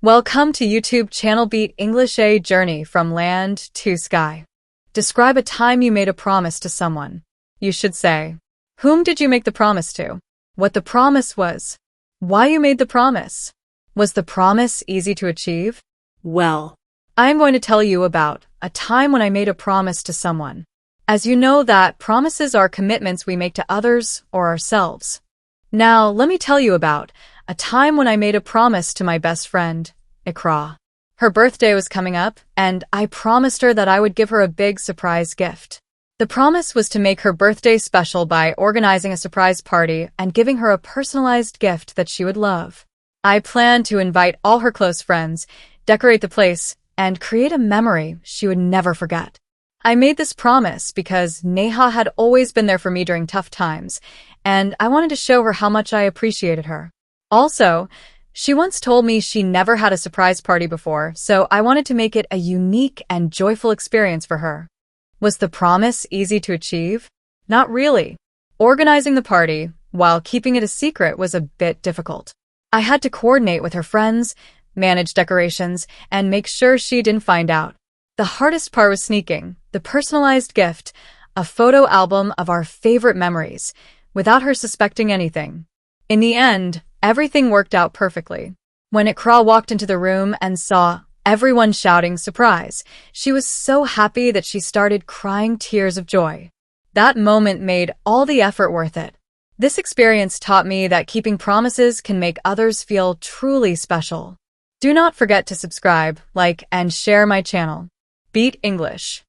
Welcome to YouTube channel Beat English A Journey from Land to Sky. Describe a time you made a promise to someone. You should say, whom did you make the promise to? What the promise was? Why you made the promise? Was the promise easy to achieve? Well, I'm going to tell you about a time when I made a promise to someone. As you know that promises are commitments we make to others or ourselves. Now, let me tell you about a time when I made a promise to my best friend, Ikra. Her birthday was coming up, and I promised her that I would give her a big surprise gift. The promise was to make her birthday special by organizing a surprise party and giving her a personalized gift that she would love. I planned to invite all her close friends, decorate the place, and create a memory she would never forget. I made this promise because Neha had always been there for me during tough times, and I wanted to show her how much I appreciated her. Also, she once told me she never had a surprise party before, so I wanted to make it a unique and joyful experience for her. Was the promise easy to achieve? Not really. Organizing the party, while keeping it a secret, was a bit difficult. I had to coordinate with her friends, manage decorations, and make sure she didn't find out. The hardest part was sneaking the personalized gift, a photo album of our favorite memories, without her suspecting anything. In the end, everything worked out perfectly. When Ikra walked into the room and saw everyone shouting surprise, she was so happy that she started crying tears of joy. That moment made all the effort worth it. This experience taught me that keeping promises can make others feel truly special. Do not forget to subscribe, like, and share my channel. Beat English.